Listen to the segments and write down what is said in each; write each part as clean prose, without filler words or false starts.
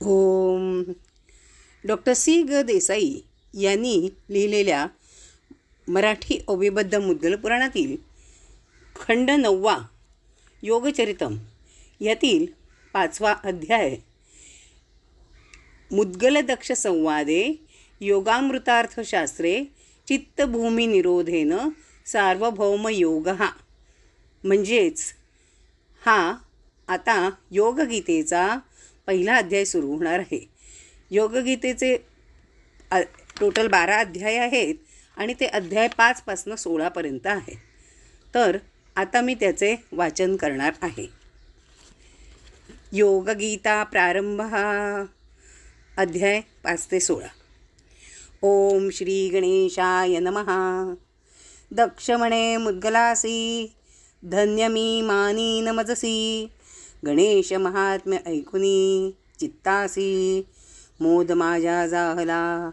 ओम. Doctor C ग देसाई यांनी लिहिलेल्या मराठी अविबद्ध मुद्गल पुराणातील खंड 9 योगचरितम यातील 5वा अध्याय मुद्गलदक्ष संवादे योगामृतार्थशास्त्रे चित्तभूमिनिरोधेन सार्वभौमयोगः म्हणजेच हा आता योगगीतेचा पहिला अध्याय सुरू होणार आहे. योगगीतेचे टोटल 12 अध्याय आहेत आणि ते अध्याय 5 पासून 16 पर्यंत आहे. तर आता मी त्याचे वाचन करणार आहे. योगगीता प्रारंभ. अध्याय 5 ते 16. ओम श्री गणेशाय नमः. दक्ष म्हणे मुद्गलासी, धन्य मी मानी नमजसी. गणेश महात्म्य ऐकुनी चित्तासी, मोद माझ्या जाहला.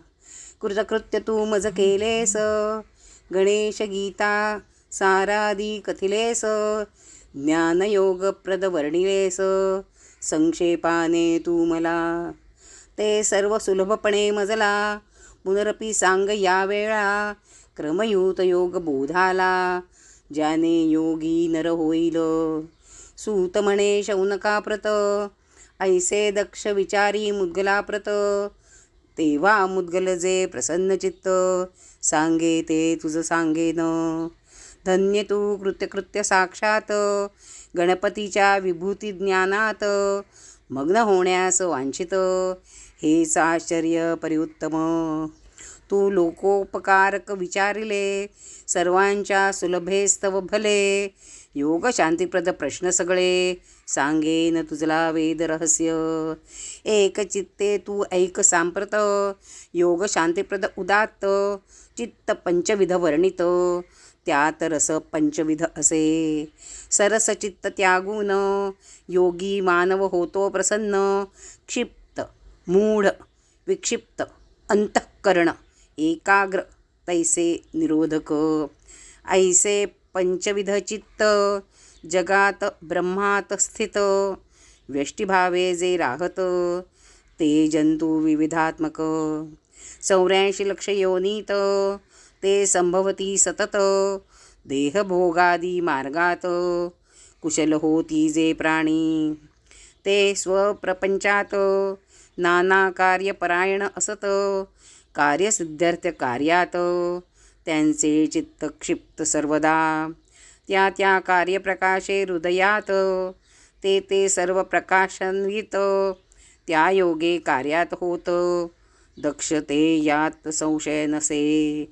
कृतकृत्य तू मज केलेस, गणेश गीता सारादी कथिलेस. ज्ञानयोगप्रद वर्णिलेस, संक्षेपाने तू मला. ते सर्व सुलभपणे मजला, पुनरपि सांग या वेळा. क्रमयुत योग बोधाला, ज्याने योगी नर होईल. सूत म्हणे शौनकाप्रत, ऐसे दक्ष विचारी मुद्गलाप्रत. तेव्हा मुद्गल जे प्रसन्न चित्त, सांगे ते तुझ सांगेन. धन्य तू कृत्यकृत्य साक्षात, गणपतीच्या विभूती ज्ञानात. मग्न होण्यास वांछित, हेच आश्चर्य परिउत्तम. तू लोकोपकारक विचारिले, सर्वांच्या सुलभेस्तव भले. योग शांतीप्रद प्रश्न सगळे, सांगेन तुझला वेद रहस्य. एक चित्ते तू ऐक सांप्रत, योग शांतीप्रद उदात्त. चित्त पंचविध वर्णित, त्यात रस पंचविध असे. सरस चित्त त्यागून, योगी मानव होतो प्रसन्न. क्षिप्त मूढ विक्षिप्त अंतःकरण, एकाग्र तैसे निरोधक. ऐसे पंचविध चित्त, जगात ब्रह्मात स्थित. व्यष्टिभावे जे राहत, ते जंतू विविधात्मक. 84 लक्ष योनीत, ते संभवती सतत. देहभोगादी मार्गात, कुशल होती जे प्राणी. ते स्वप्रपंचात, नाना कार्यपरायण असत. कार्यसिद्ध्यर्थ कार्यात, त्यांचे चित्त क्षिप्त सर्वदा. त्या त्या कार्यप्रकाशे हृदयात, ते सर्व प्रकाशान्वित. त्या योगे कार्यात होत, दक्ष ते यात संशय नसे.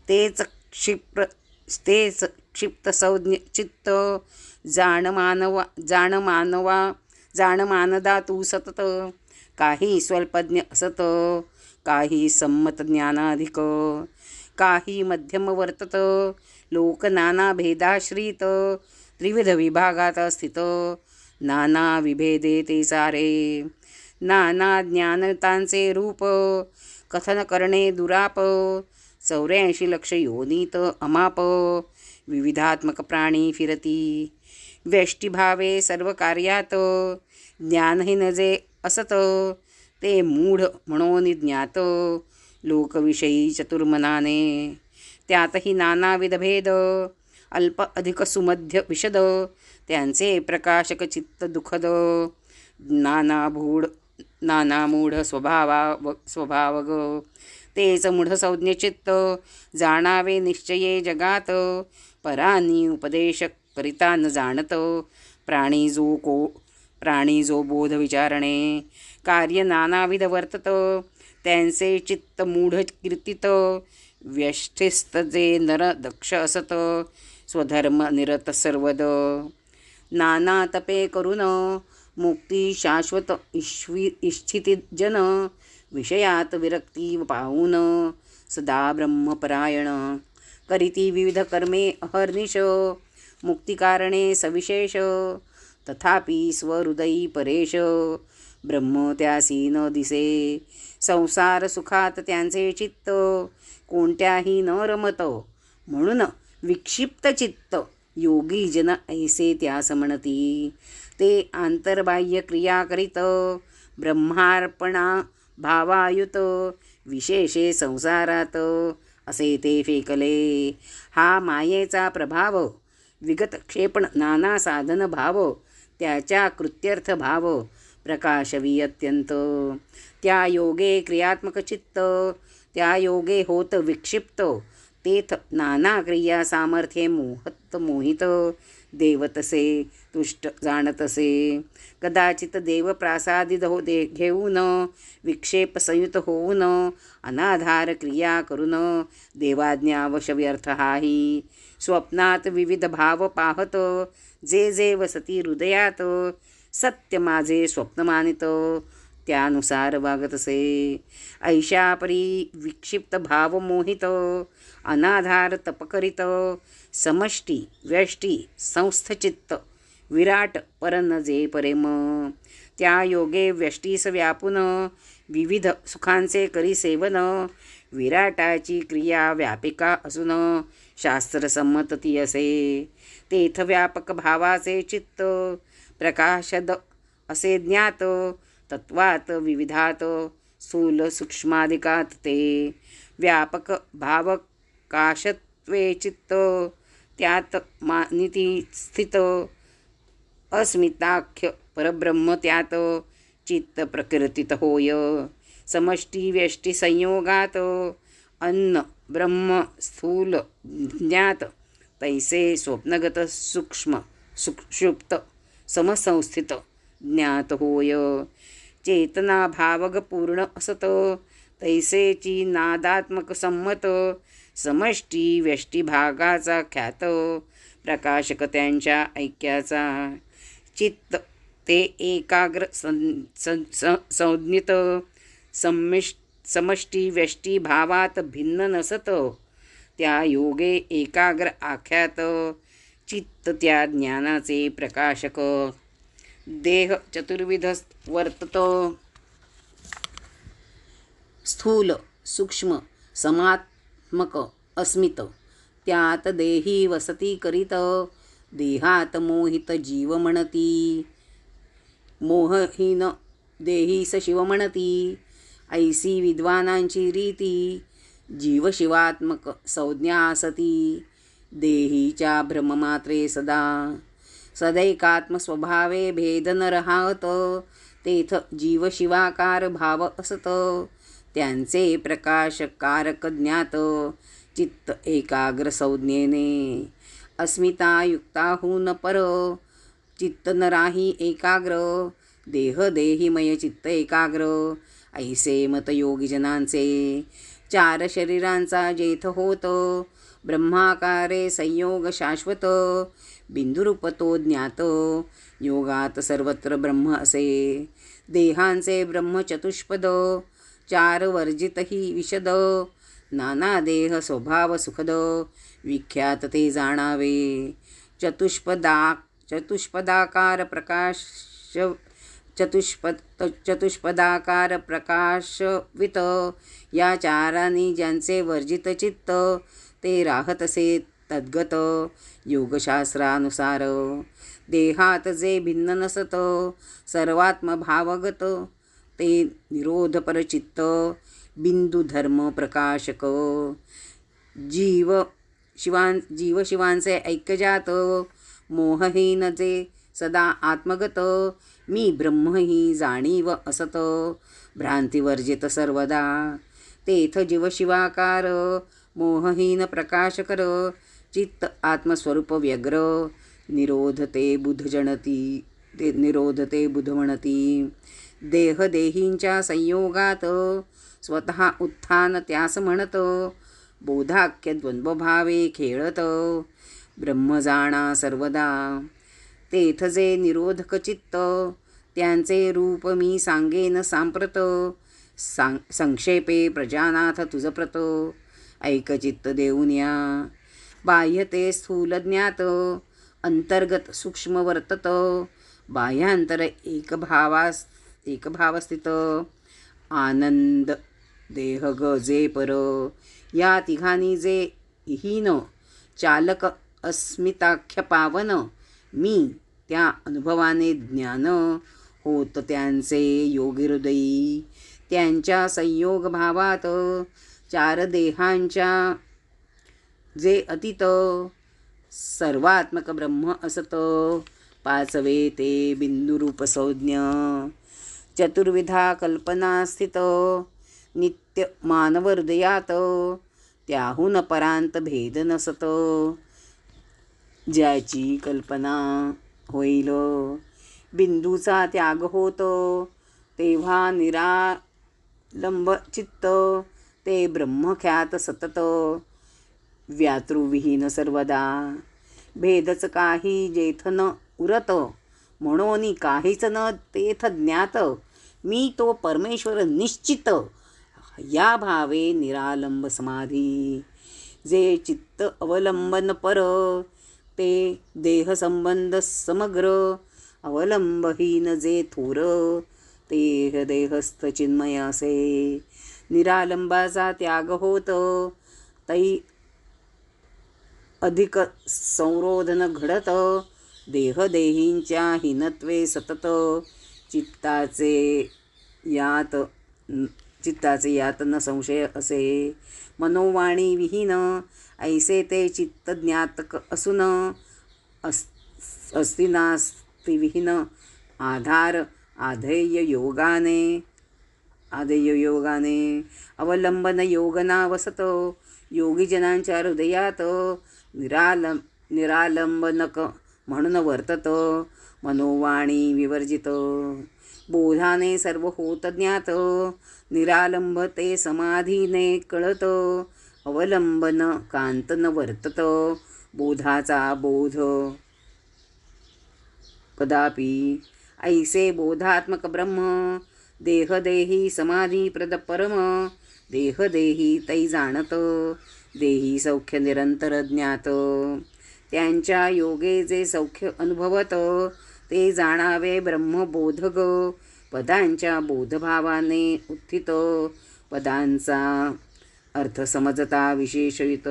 तेच क्षिप्त संज्ञ चित्त, जाण मानदा तू सतत. काही स्वल्पज्ञ असत, काही संमत ज्ञानाधिक. काही मध्यम वर्तत, लोक नाना भेदाश्रित. त्रिविध विभागात स्थित, नाना विभेदे ते सारे. नाना ज्ञानतांचे रूप, कथन करणे दुराप. 84 लक्ष योनीत अमाप, विविधात्मक प्राणी फिरती. व्यष्टिभावे सर्व कार्यात, ज्ञानहीन जे असत. ते मूढ म्हणून ज्ञात, लोकविषयी चतुर्मनाने. त्यातही नानाविध भेद, अल्प अधिक सुमध्य विशद. त्यांचे प्रकाशक चित्त दुःखद. नाना मूढ स्वभावग. तेच मूढ संज्ञ चित्त, जाणावे निश्चये जगात. परानी उपदेश करिता न जाणत, प्राणी जो बोध विचारणे. कार्य नानाविध वर्तत, त्यांचे चित्त मूढ कीर्तित. व्यष्टिस्त जे नर दक्ष असत, स्वधर्म निरत सर्वद. नाना तपे करून, मुक्ती शाश्वत इच्छिती जन. विषयात विरक्ती पाहून, सदा ब्रह्मपरायण. करीती विविध कर्मे अहर्निश, मुक्तिकारणे सविशेष. तथापि स्वहृदयी परेश, ब्रह्म त्यासी न दिसे. संसार सुखात त्यांचे चित्त, कोणत्याही न रमत. म्हणून विक्षिप्त चित्त, योगी जन ऐसे त्यास म्हणती. ते आंतरबाह्य क्रिया करीत, ब्रह्मार्पणा भावायुत विशेषे संसारात असे ते फेकले. हा मायेचा प्रभाव, विगत क्षेपण नाना साधन भाव, त्याच्या कृत्यर्थ भाव प्रकाशवी अत्यंत. त्या योगे क्रियात्मक चित्त, त्या योगे होत विक्षिप्त, तेथ नाना क्रिया सामर्थ्ये मोहत मोहित. देवतसे तुष्ट जाणतसे, कदाचित देव प्रासादित घेऊन, विक्षेप संयुत होऊन, अनाधार क्रिया करून, देवाज्ञावश व्यर्थ हाही. स्वप्नात विविध भाव पाहत, जे जे वसती हृदयात, सत्य माझे स्वप्न मानित, त्यानुसार वागतसे. ऐशा परी विक्षिप्त भाव मोहित, अनाधार तप करीत, समष्टी व्यष्टी संस्थचित्त, विराट परन जे परेम. त्या योगे व्यष्टीस व्यापून, विविध सुखांचे करी सेवन, विराटाची क्रिया व्यापिका असून, शास्त्रसंमत ती असे. तेथ व्यापक भावाचे चित्त, प्रकाशद असे ज्ञात, तत्वात विविधात, स्थूल सूक्ष्मादिकात ते. व्यापक भावकाशत्वे चित्त, त्यात मानिती स्थित, अस्मिताख्य परब्रह्म त्यात, चित्त प्रकृतीत होय. समष्टी व्यष्टी संयोगात, अन्न ब्रह्म स्थूल ज्ञात, तैसे स्वप्नगत सूक्ष्म सुषुप्त समसंस्थित ज्ञात होय. चेतना भावग पूर्ण असत, तैसेची नादात्मक संमत, समष्टी व्यष्टी भागाचा ख्यात, प्रकाशक त्यांच्या ऐक्याचा. चित्त ते एकाग्र संज्ञित, समष्टी व्यष्टी भावात भिन्न नसत, त्या योगे एकाग्र आख्यात, चित्त त्या ज्ञानाचे प्रकाशक. देह चतुर्विध वर्तत, स्थूल सूक्ष्म समात्मक अस्मित, त्यात देही वसती करीत, देहात मोहित जीव म्हणती, मोहहीन देहीस शिव म्हणती. ऐसी विद्वानांची रीती, जीव शिवात्मक संज्ञा असती, देहीच्या भ्रममात्रे सदा. सदैकात्मस्वभावे भेद न राहत, तेथ जीव शिवाकार भाव असत, त्यांचे प्रकाशकारक ज्ञात, चित्त एकाग्र संज्ञेने. अस्मितायुक्ताहून पर, चित्त न राही एकाग्र, देह देहीमय चित्त एकाग्र, ऐसे मत योगीजनांचे. चार शरीरांचा जेथ होत, ब्रह्माकारे संयोग शाश्वत, बिंदुरूप तो ज्ञात, योगात सर्वत्र ब्रह्म असे. देहांचे ब्रह्म चतुष्पद, चार वर्जित ही विशद, नाना देह स्वभाव सुखद, विख्यात ते जाणावे. चतुष्पदाकार प्रकाशवित, या चारांनी ज्यांचे वर्जित चित्त, ते राहतसे तद्गत, योगशास्त्रानुसार. देहात जे भिन्न नसत, सर्वात्म भावगत, ते निरोधपर चित्त, बिंदू धर्म प्रकाशक. जीव शिवांचे ऐक्यजात, मोहहीन जे सदा आत्मगत, मी ब्रह्म ही जाणीव असत, भ्रांतिवर्जित सर्वदा. तेथ जीवशिवाकार, मोहहीन प्रकाशकर, चित्त आत्मस्वरूप व्यग्र, निरोधते बुध म्हणती. देह देहींच्या संयोगात, स्वतः उत्थान त्यास म्हणत, बोधाख्य द्वंद्वभावे खेळत, ब्रह्म जाणा सर्वदा. तेथ जे निरोधक चित्त, त्यांचे रूप मी सांगेन सांप्रत, संक्षेपे प्रजानाथ तुझ प्रत. ऐकचित्त देऊन या, बाह्य ते स्थूल ज्ञात, अंतर्गत सूक्ष्म वर्तत, बाह्यांतर एकभावस्थित. आनंद देह ग जे पर, या तिघांनी जे हीन, चालक अस्मिताख्य पावन, मी त्या अनुभवाने ज्ञान, होत त्यांचे योगिहृदयी. त्यांच्या संयोग भावात चार देहांच्या जे अतीत सर्वात्मक ब्रह्म असत. पाचवे ते बिंदुरूप संज्ञ. चतुर्विधा कल्पना स्थित नित्य मानव हृदयात. त्याहून परांत भेद नसत. ज्याची कल्पना होईल बिंदूचा त्याग होत. तेव्हा निरालंब चित्त ते ब्रह्मख्यात सतत. व्यातृविहीन सर्वदा भेदच काही जेथ न उरत. म्हणून काहीच न तेथ ज्ञात. मी तो परमेश्वर निश्चित. या भावे निरालंब समाधी. जे चित्त अवलंबन पर ते देह संबंध समग्र. अवलंबहीन जे थोर ते देहस्थ चिन्मय असे. निरालंबाचा त्याग होत तै अधिक संरोधन घडत. देहदेहींच्या हीनत्वे सतत. चित्ताचे यात न संशय असे. मनोवाणी विहीन ऐसे ते चित्त ज्ञातक असून. अस्ति विहीन आधार आधेय योगाने अवलंबन योगना वसत. योगीजनांच्या हृदयात निरालंबनक म्हणून वर्तत. मनोवाणी विवर्जित बोधाने सर्व होत ज्ञात. निरालंब ते समाधीने कळत. अवलंबन कांत न वर्तत. बोधाचा बोध कदापि ऐसे बोधात्मक ब्रह्म. देहदेही समाधी प्रद परम. देहदेही तै जाणत. देही सौख्य निरंतर ज्ञात. त्यांच्या योगे जे सौख्य अनुभवत ते जाणावे ब्रह्मबोधग. पदांच्या बोधभावाने उत्थित. पदांचा अर्थ समजता विशेषयुत.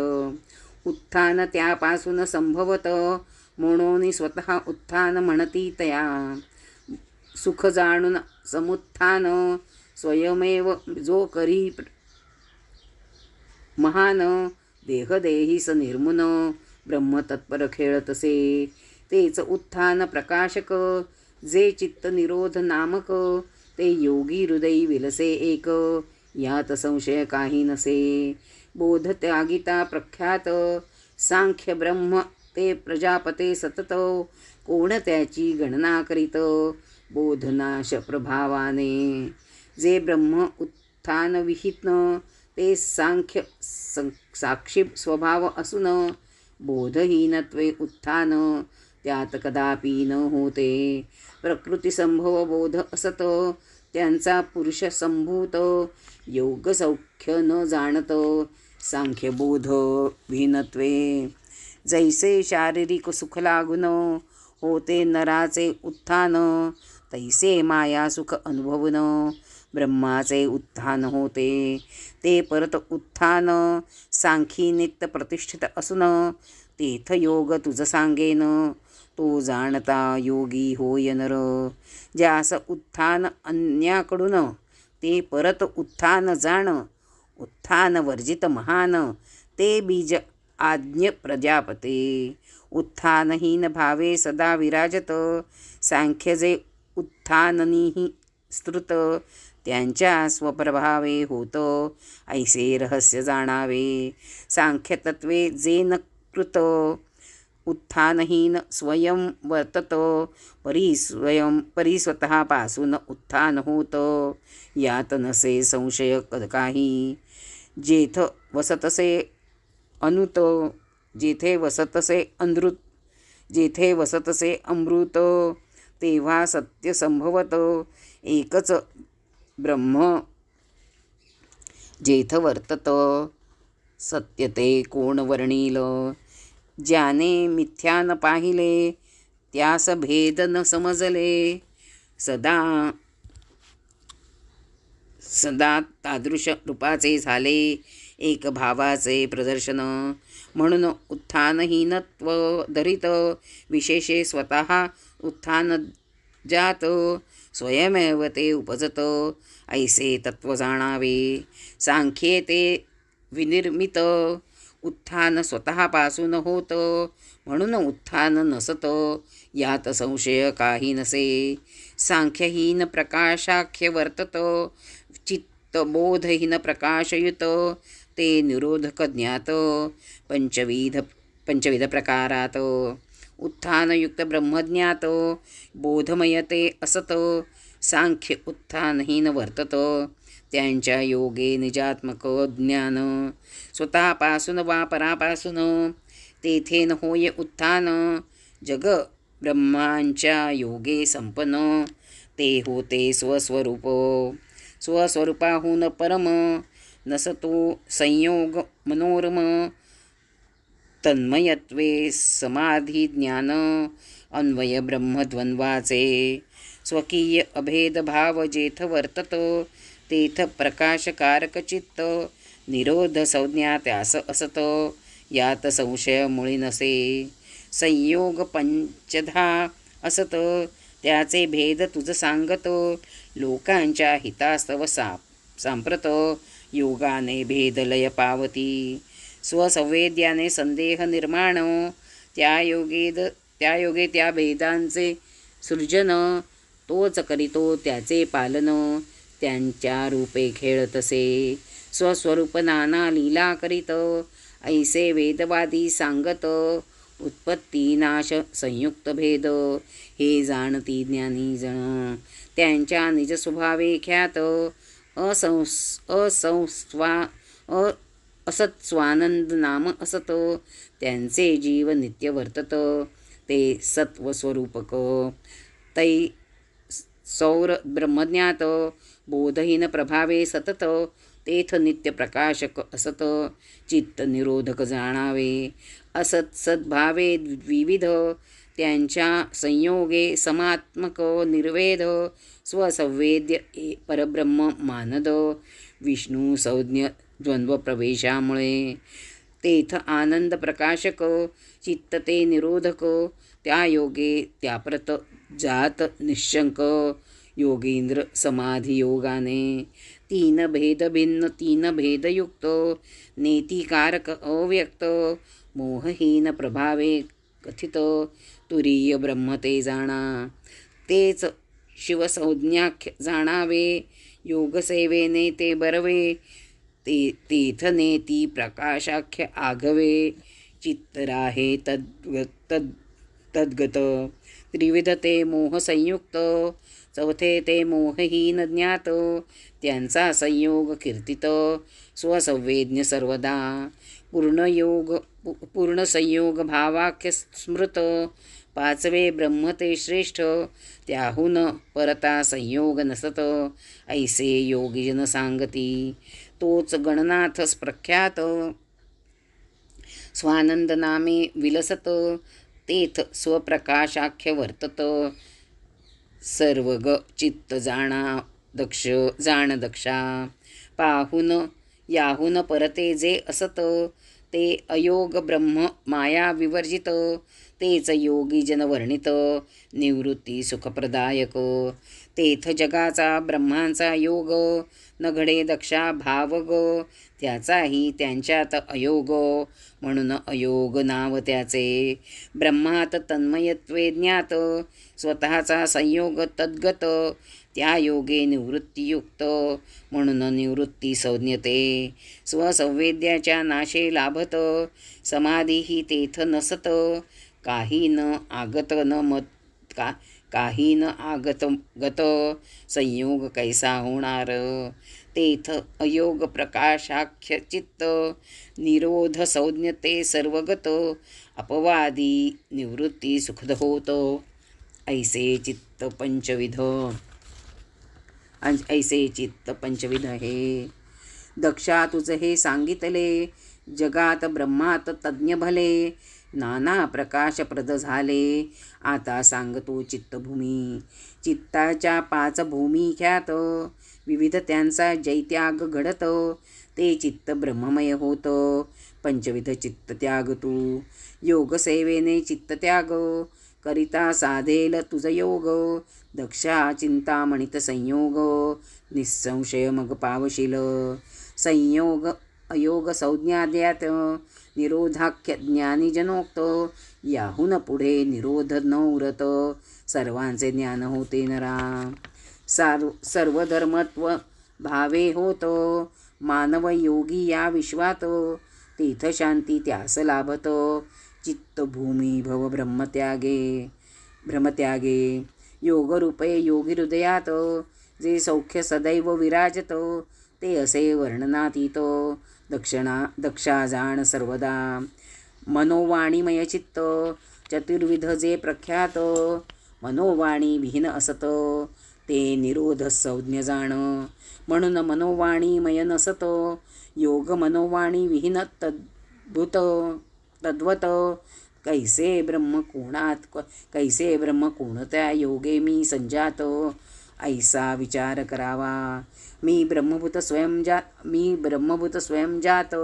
उत्थान त्यापासून संभवत. म्हणून स्वतः उत्थान म्हणती तया. सुख जाणून समुत्थान स्वयमेव जो करी महान. देहदेहीस निर्मुन ब्रह्मतत्पर खेळतसे. तेच उत्थान प्रकाशक. जे चित्त निरोध नामक. ते योगी हृदयी विलसे एक. यात संशय काही नसे. बोध त्यागिता प्रख्यात. सांख्य ब्रह्म ते प्रजापते सतत. कोण त्याची गणना करीत बोधनाश प्रभावाने. जे ब्रह्म उत्थान विहित ते सांख्य साक्षी स्वभाव असून. बोधहीनत्वे उत्थान त्यात कदापि न होते. प्रकृती संभव बोध असत. त्यांचा पुरुष संभूत. योग सौख्य न जाणत. सांख्यबोध विहीनत्वे. जैसे शारीरिक सुख लागून होते नराचे उत्थान. तैसे माया सुख अनुभवून ब्रह्माचे उत्थान होते. ते परत उत्थान सांखी नित्य प्रतिष्ठित असून. तेथ योग तुझ सांगेन. तो जाणता योगी होय नर. ज्यास उत्थान अन्याकडून ते परत उत्थान जाण. उत्थान वर्जित महान ते बीज आज्ञ प्रजापते. उत्थानहीन भावे सदा विराजत. सांख्य जे उत्थाननीही स्तुत. त्यांच्या स्वप्रभावे होत ऐसे रहस्य जाणावे. सांख्यतत्वे जे न कृत. उत्थानहीन स्वयं वर्तत. परी स्वतःपासून उत्थान होत. यात नसे संशय काही. जेथ वसतसे अनुत. जेथे वसतसे अमृत. तेव्हा सत्य संभवत. एकच ब्रह्म जेथ वर्तत. सत्य ते कोण वर्णील. ज्याने मिथ्या न पाहिले त्यास भेद न समजले. सदा तादृश रूपाचे झाले एक भावाचे प्रदर्शन. म्हणून उत्थानहीनत्व धरित. विशेषे स्वतः उत्थान जात. स्वयमेव ते उपजत ऐसे तत्व जाणावे. सांख्ये ते विनिर्मित उत्थान स्वतःपासून होत म्हणून उत्थान नसत यात संशय काही नसे. सांख्यहीन प्रकाशाख्य वर्तत चित्तबोधहीन प्रकाशयुत ते निरोधक ज्ञात पंचविध प्रकारात. उत्थानयुक्त ब्रह्मज्ञात बोधमय ते असत. सांख्य उत्थानहीन वर्तत त्यांच्या योगे निजात्मक ज्ञान स्वतःपासून वा परापासून. तेथे न होय उत्थान जग ब्रह्मांच्या योगे संपन्न. ते होते स्वस्वरूप स्वस्वरूपाहून परम. नसतो संयोग मनोरम तन्मयत्वे समाधी ज्ञान अन्वय ब्रह्मद्वंद्वाचे. स्वकीय अभेदभाव जेथ वर्तत तेथ प्रकाशकारक चित्त निरोध संज्ञा त्यास असत यात संशय मुळी नसे. संयोग पंचधा असत त्याचे भेद तुझ सांगत लोकांच्या हितास्तव सांप्रत योगाने भेदलय पावती. स्वसंवेद्याने संदेह निर्माण त्या योगे त्या भेदांचे सृजन तोच करीतो त्याचे पालन त्यांच्या रूपे खेळतसे. स्वस्वरूप नाना लीला करीत ऐसे वेदवादी सांगत उत्पत्ती नाश संयुक्त भेद हे जाणती ज्ञानी जण. त्यांच्या निजस्वभावे ख्यात असत्स्वानंद नाम असत त्यांचे जीव नित्य वर्तत ते सत्वस्वरूपक. तै सौर ब्रह्मज्ञात बोधहीन प्रभावे सतत तेथ नित्य प्रकाशक असत चित्त निरोधक जाणावे. असत सद्भावे विविध त्यांच्या संयोगे समात्मक निर्वेद. स्वसंवेद्य परब्रह्म मानद विष्णू संज्ञ द्वंद्व प्रवेशामुळे. तेथ आनंद प्रकाशक चित्त ते निरोधक त्या योगे त्याप्रत जात निशंक योगेंद्र समाधी योगाने. तीन भेद भिन्न तीन भेदयुक्त नेतिकारक अव्यक्त मोहहीन प्रभावे कथित तुरीय ब्रह्म ते जाणा. तेच शिवसंज्ञाख्य जाणावे योगसेवेने ते बरवे. तेथ नेती प्रकाशाख्य आघवे चित्त राहे तद्गत. त्रिविध ते मोह संयुक्त चौथे ते मोहहीन ज्ञात त्यांचा संयोग कीर्तित स्वसंवेद्य सर्वदा. पूर्ण संयोग भावाख्य स्मृत पाचवे ब्रह्म ते श्रेष्ठ त्याहून परता संयोग नसत ऐसे योगीजन सांगती. तोच गणनाथ प्रख्यात स्वानंद नामे विलसत तेथ स्वप्रकाशाख्य वर्तत. सर्वग चित्त जाण दक्षा पाहून याहून परते जे असत ते अयोग ब्रह्म माया विवर्जित. तेच योगी जन वर्णित निवृत्ती सुखप्रदायक. तेथ जगाचा ब्रह्मांचा योग न घडे दक्षा भावग त्याचाही त्यांच्यात अयोग म्हणून अयोग नाव त्याचे. ब्रह्मात तन्मयत्वे ज्ञात स्वतःचा संयोग तद्गत त्या योगे निवृत्तीयुक्त म्हणून निवृत्ती संज्ञते. स्वसंवेद्याच्या नाशे लाभत समाधीही तेथ नसत काही न आगत गत संयोग कैसा होणार. तेथ अयोग प्रकाशाख्य चित्त निरोध संज्ञते सर्वगत अपवादी निवृत्ती सुखद होत ऐसे चित्त पंचविध हे. दक्षा तुझ हे सांगितले जगात ब्रह्मात तज्ञ भले नाना प्रकाशप्रद झाले. आता सांगतो चित्तभूमी चित्ताच्या पाच भूमी ख्यात विविध त्यांचा जैत्याग घडत ते चित्त ब्रह्ममय होत. पंचविध चित्तत्याग तू योगसेवेने चित्तत्याग करिता साधेल तुझ योग. दक्षा चिंतामणित संयोग, निसंशय मग पावशील. संयोग अयोग संज्ञा द्यात, निरोधाख्य ज्ञानी जनोक्त. याहून पुढे निरोध नवरत, सर्वांचे ज्ञान होते नरा. सर्वधर्मत्व भावे होत, मानव योगी या विश्वात. तीर्थशांती त्यास लाभत, चित्तभूमी भव भ्रमत्यागे. योगरूपे योगी हृदयात, जे सौख्य सदैव विराजत. ते असे वर्णनातीत, दक्षा जाण सर्वदा. मनोवाणीमय चित्त, चतुर्विध जे प्रख्यात. मनोवाणी विहीन असत, ते निरोध संज्ञ जाण. म्हणून मनोवाणीमय नसत, योग मनोवाणी विहीन तद्वत. कैसे ब्रह्म कोणत्या योगे मी संजात. ऐसा विचार करावा, मी ब्रह्मभूत स्वयंजात.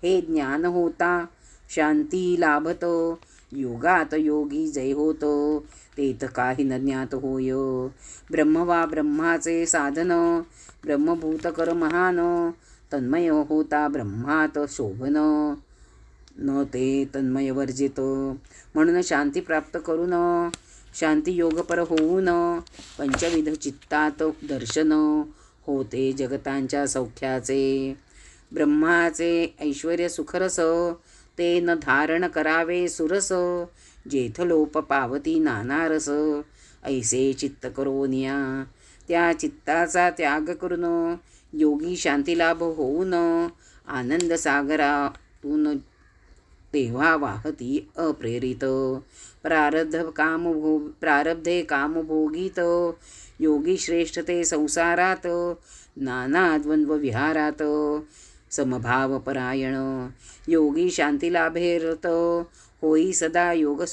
हे ज्ञान होता शांती लाभत, योगात योगी जय होत. तेथ काही न ज्ञात होय. ब्रह्म वा ब्रह्माचे साधन, ब्रह्मभूत कर महान. तन्मय होता ब्रह्मात शोभन, न ते तन्मय वर्जित. म्हणून शांती प्राप्त करून, शांती योगपर होऊन. पंचविध चित्तात दर्शन, होते जगतांच्या सौख्याचे. ब्रह्माचे ऐश्वर्य सुखरस, ते न धारण करावे सुरस. जेथ लोप पावती नाना रस, ऐसे चित्त करोनिया. त्या चित्ताचा त्याग करून, योगी शांतीलाभ होऊन. आनंद सागरातून तेव्हा वाहती अप्रेरित. प्रारब्धे कामभोगीत, योगी श्रेष्ठ ते संसारात. नाना द्वंद्व विहारात, समभाव परायण. योगी शांती लाभेरत, होई सदा योग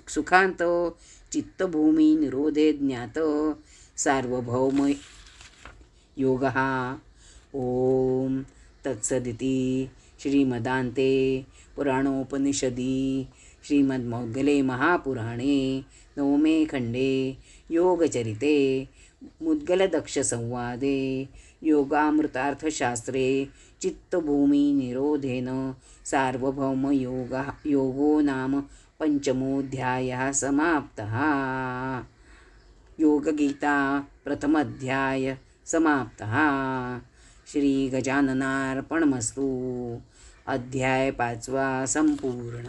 सुखांत. चित्तभूमी निरोधे ज्ञात, सार्वभौम योग हा. ओम तत्सदिति. श्रीमदान्ते पुराणोपनिषदि श्रीमद्मौद्गले महापुराणे नवमे खण्डे योगचरिते मुद्गलदक्षसंवादे योगामृतार्थशास्त्रे चित्तभूमि निरोधेन सार्वभौमयोगो नाम पंचमोऽध्यायः समाप्तः. योगगीता प्रथमाध्याय समाप्तः. श्री गजाननार्पणमस्तु. अध्याय 5 संपूर्ण.